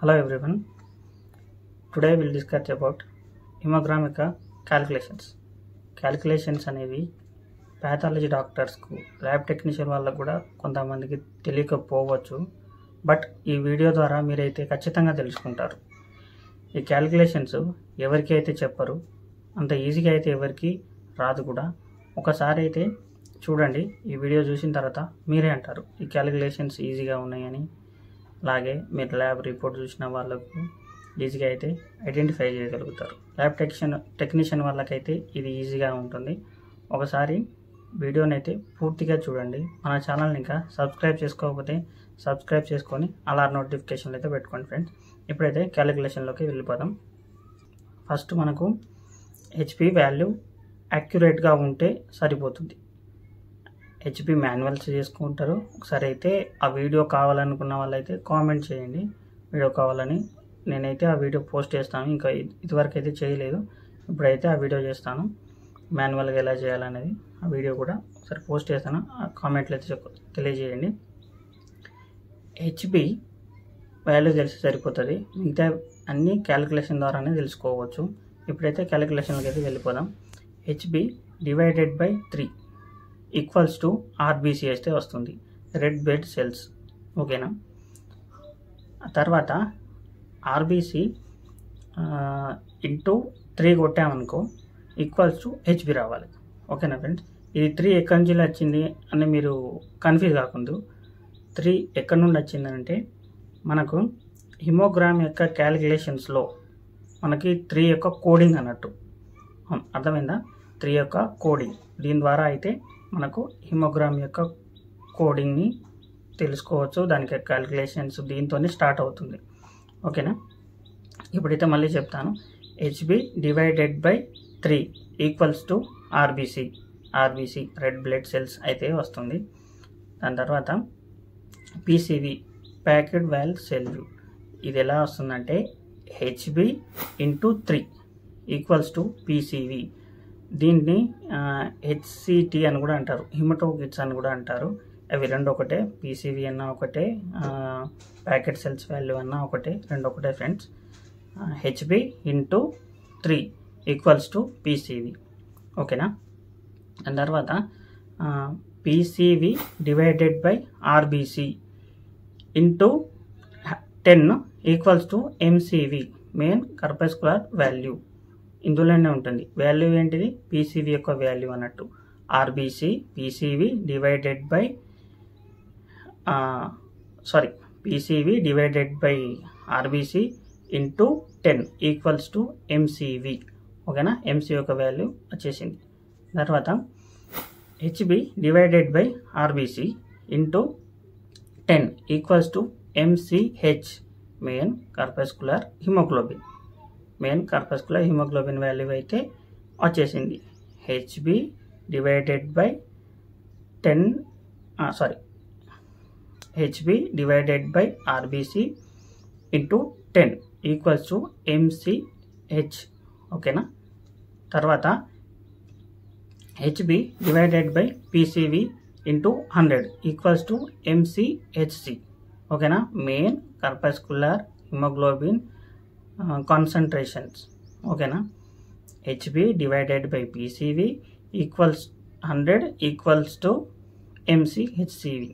Hello everyone. Today we'll discuss about hemogram యొక్క calculations. Calculations అనేవి pathology డాక్టర్స్కు lab technician వాళ్ళకు కూడా కొంతమందికి తెలియకపోవచ్చు. బట్ ఈ వీడియో ద్వారా మీరైతే ఖచ్చితంగా తెలుసుకుంటారు. ఈ క్యాలిక్యులేషన్స్ ఎవరికి అయితే చెప్పరు, అంత ఈజీగా అయితే ఎవరికి రాదు కూడా. ఒకసారి అయితే చూడండి, ఈ వీడియో చూసిన తర్వాత మీరే అంటారు ఈ క్యాలిక్యులేషన్స్ ఈజీగా ఉన్నాయని. అలాగే మీరు ల్యాబ్ రిపోర్ట్ చూసిన వాళ్ళకు ఈజీగా అయితే ఐడెంటిఫై చేయగలుగుతారు. ల్యాబ్ టెక్నీషియన్ వాళ్ళకైతే ఇది ఈజీగా ఉంటుంది. ఒకసారి వీడియోని అయితే పూర్తిగా చూడండి. మన ఛానల్ని ఇంకా సబ్స్క్రైబ్ చేసుకోకపోతే సబ్స్క్రైబ్ చేసుకొని అలా నోటిఫికేషన్లు అయితే పెట్టుకోండి ఫ్రెండ్స్. ఇప్పుడైతే క్యాలిక్యులేషన్లోకి వెళ్ళిపోదాం. ఫస్ట్ మనకు హెచ్పి వాల్యూ యాక్యురేట్గా ఉంటే సరిపోతుంది. హెచ్పి మాన్యువల్స్ చేసుకుంటారు. ఒకసారి అయితే ఆ వీడియో కావాలనుకున్న వాళ్ళైతే కామెంట్ చేయండి, వీడియో కావాలని. నేనైతే ఆ వీడియో పోస్ట్ చేస్తాను. ఇంకా ఇదివరకు అయితే చేయలేదు, ఇప్పుడైతే ఆ వీడియో చేస్తాను. మాన్యువల్గా ఎలా చేయాలనేది ఆ వీడియో కూడా ఒకసారి పోస్ట్ చేస్తాను. ఆ కామెంట్లు అయితే తెలియజేయండి. హెచ్పి వాల్యూ తెలిసి సరిపోతుంది, మిగతా అన్ని క్యాలిక్యులేషన్ ద్వారానే తెలుసుకోవచ్చు. ఇప్పుడైతే క్యాలిక్యులేషన్కి అయితే వెళ్ళిపోదాం. HB divided by 3 equals to RBC అయితే వస్తుంది, రెడ్ బ్లడ్ సెల్స్. ఓకేనా. తర్వాత ఆర్బీసీ ఇంటూ 3 కొట్టామనుకో ఈక్వల్స్ టు హెచ్బి రావాలి. ఓకేనా ఫ్రెండ్స్. ఇది 3 ఎక్కడి నుంచి వచ్చింది అని మీరు కన్ఫ్యూజ్ కాకుండా, 3 ఎక్కడి నుండి వచ్చిందంటే మనకు హిమోగ్రామ్ యొక్క క్యాలిక్యులేషన్స్లో మనకి 3 యొక్క కోడింగ్ అన్నట్టు. అర్థమైందా? 3 యొక్క కోడింగ్. దీని ద్వారా అయితే మనకు హిమోగ్రామ్ యొక్క కోడింగ్ని తెలుసుకోవచ్చు. దానికి క్యాలిక్యులేషన్స్ దీంతోనే స్టార్ట్ అవుతుంది. ఓకేనా. ఇప్పుడైతే మళ్ళీ చెప్తాను. HB divided by 3 equals to RBC red blood cells అయితే వస్తుంది. దాని తర్వాత పీసీవి ప్యాకెడ్ వాల్ సెల్. ఇది ఎలా వస్తుందంటే హెచ్బి ఇంటూ 3 ఈక్వల్స్ టు పీసీవి. దీన్ని హెచ్సిటి అని కూడా అంటారు, హిమటోకిట్స్ అని కూడా అంటారు. అవి రెండు ఒకటే. పీసీవి అన్న ఒకటే, ప్యాకెట్ సెల్స్ వాల్యూ అన్న ఒకటే, రెండు ఒకటే friends. HB into 3 equals to PCV. ఓకేనా. దాని తర్వాత PCV divided by RBC into 10 equals to MCV, main corpuscular value. ఇందులోనే ఉంటుంది. వాల్యూ ఏంటిది? పీసీవి యొక్క వాల్యూ అన్నట్టు. RBC PCV divided by PCV divided by RBC into 10 equals to MCV. ఓకేనా. MC యొక్క వాల్యూ వచ్చేసింది. తర్వాత HB divided by RBC into 10 equals to MCH, main corpuscular haemoglobin. Main corpuscular haemoglobin value అయితే వచ్చేసింది. HB divided by HB divided by RBC into 10 equals to MCH. ఓకేనా. తర్వాత HB divided by PCV into 100 equals to MCHC. ఓకేనా. Main corpuscular haemoglobin concentrations. ఓకేనా. HB divided by PCV equals 100 equals to MCHCV.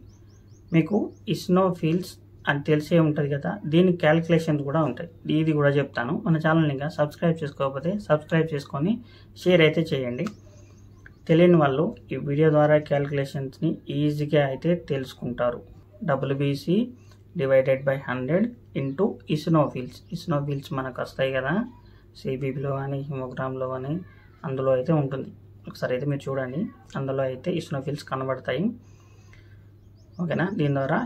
మీకు eosinophils అని తెలిసే ఉంటుంది కదా, దీని క్యాలిక్యులేషన్స్ కూడా ఉంటాయి. ఇది కూడా చెప్తాను. మన ఛానల్ని ఇంకా సబ్స్క్రైబ్ చేసుకోకపోతే సబ్స్క్రైబ్ చేసుకొని షేర్ అయితే చేయండి. తెలియని వాళ్ళు ఈ వీడియో ద్వారా క్యాలిక్యులేషన్స్ని ఈజీగా అయితే తెలుసుకుంటారు. WBC divided by 100 into eosinophils మనకు వస్తాయి కదా, సిబిపిలో కానీ హిమోగ్రామ్లో కానీ, అందులో అయితే ఉంటుంది. ఒకసారి అయితే మీరు చూడండి, అందులో అయితే ఇస్నోఫిల్స్ కనబడతాయి. ఓకేనా. దీని ద్వారా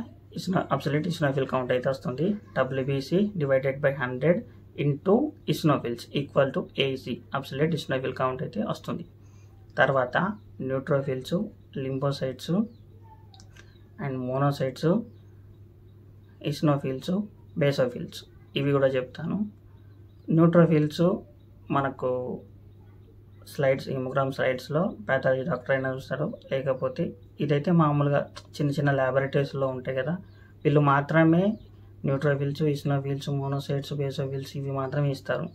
అబ్సల్యూట్ ఇస్నోఫిల్ కౌంట్ అయితే వస్తుంది. WBC divided by 100 into eosinophils equal to AC, absolute eosinophil count అయితే వస్తుంది. తర్వాత neutrophils, lymphocytes and monocytes, eosinophils, basophils, ఇవి కూడా చెప్తాను. న్యూట్రోఫిల్స్ మనకు హిమోగ్రామ్ స్లైడ్స్లో ప్యాథాలజీ డాక్టర్ అయినా చూస్తారు. లేకపోతే ఇదైతే మామూలుగా చిన్న చిన్న ల్యాబొరేటరీస్లో ఉంటాయి కదా, వీళ్ళు మాత్రమే న్యూట్రోఫిల్స్, ఇసినోఫిల్స్, మోనోసైట్స్, బేసోఫిల్స్ ఇవి మాత్రమే ఇస్తారు.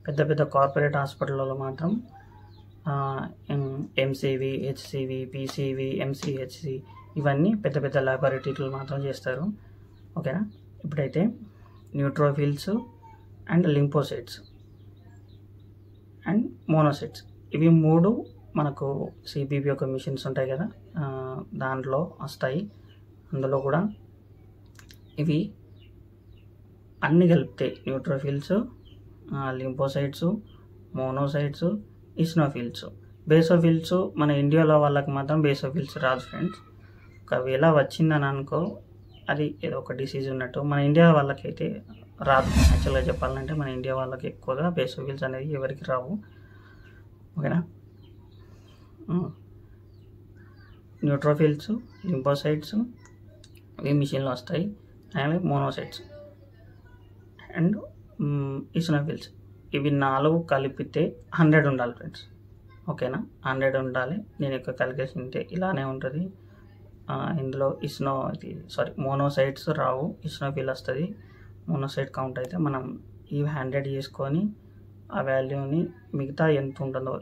పెద్ద పెద్ద కార్పొరేట్ హాస్పిటల్లో మాత్రం ఎంసీవి, హెచ్సివి, పీసీవి, ఎంసీహెచ్సి ఇవన్నీ పెద్ద పెద్ద ల్యాబొరేటరీలు మాత్రం చేస్తారు. ఓకేనా. ఇప్పుడైతే neutrophils and lymphocytes and monocytes ఇవి 3 మనకు సిబిపి యొక్క మిషన్స్ ఉంటాయి కదా, దాంట్లో వస్తాయి. అందులో కూడా ఇవి అన్నీ కలిపితే neutrophils, lymphocytes, monocytes, eosinophils. Basophils మన ఇండియాలో వాళ్ళకి మాత్రం బేసోఫిల్స్ రాదు ఫ్రెండ్స్. ఒకవేళ వచ్చిందని అనుకో, అది ఏదో ఒక డిసీజ్ ఉన్నట్టు. మన ఇండియా వాళ్ళకైతే రాదు. యాక్చువల్గా చెప్పాలంటే మన ఇండియా వాళ్ళకి ఎక్కువగా బేసోఫిల్స్ అనేది ఎవరికి రావు. ఓకేనా. న్యూట్రోఫిల్స్, లింఫోసైట్స్ ఇవి మిషన్లో వస్తాయి. అండ్ మోనోసైట్స్ అండ్ ఇసినోఫిల్స్ ఇవి 4 కలిపితే 100 ఉండాలి ఫ్రెండ్స్. ఓకేనా, 100 ఉండాలి. నేను యొక్క క్యాలిక్యులేషన్ అంటే ఇలానే ఉంటుంది. ఇందులో మోనోసైట్స్ రావు, ఇసినోఫిల్ వస్తుంది. మోనోసైట్ కౌంట్ అయితే మనం ఈ 100 చేసుకొని ఆ వాల్యూని మిగతా ఎంత ఉంటుందో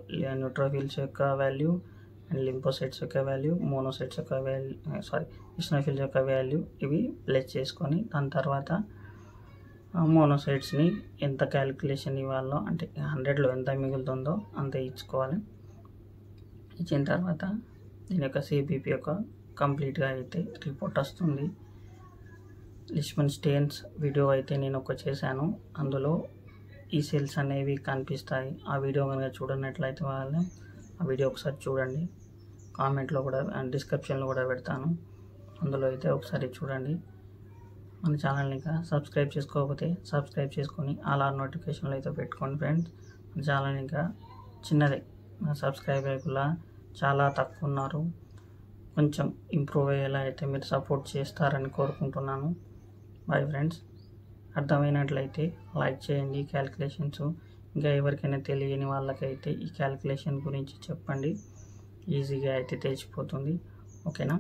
న్యూట్రోఫిల్స్ యొక్క వాల్యూ అండ్ లింఫోసైట్స్ యొక్క వాల్యూ, మోనోసైట్స్ యొక్క వాల్యూ, ఇసినోఫిల్స్ యొక్క వాల్యూ ఇవి ప్లస్ చేసుకొని దాని తర్వాత మోనోసైట్స్ని ఎంత క్యాలిక్యులేషన్ ఇవ్వాలో అంటే 100లో ఎంత మిగులుతుందో అంత ఇచ్చుకోవాలి. ఇచ్చిన తర్వాత దీని యొక్క సిబిపి యొక్క కంప్లీట్గా అయితే రిపోర్ట్ వస్తుంది. లిష్మన్ స్టెయిన్స్ వీడియో అయితే నేను చేశాను. అందులో ఈ సెల్స్ అనేవి కనిపిస్తాయి. ఆ వీడియో కనుక చూడనట్లయితే వాళ్ళు ఆ వీడియో ఒకసారి చూడండి. కామెంట్లో కూడా డిస్క్రిప్షన్లో కూడా పెడతాను. అందులో అయితే ఒకసారి చూడండి. మన ఛానల్ని ఇంకా సబ్స్క్రైబ్ చేసుకోకపోతే సబ్స్క్రైబ్ చేసుకొని అలా నోటిఫికేషన్లు అయితే పెట్టుకోండి ఫ్రెండ్స్. మన ఛానల్ ఇంకా చిన్నదే, సబ్స్క్రైబర్లా చాలా తక్కువ ఉన్నారు. కొంచెం ఇంప్రూవ్ అయ్యేలా అయితే మీరు సపోర్ట్ చేస్తారని కోరుకుంటున్నాను. Bye friends. అర్థమైనట్లయితే లైక్ చేయండి. క్యాలిక్యులేషన్స్ ఇంకా ఎవరికైనా తెలియని వాళ్ళకైతే ఈ క్యాలిక్యులేషన్ గురించి చెప్పండి. ఈజీగా అయితే తెలిసిపోతుంది. ఓకేనా.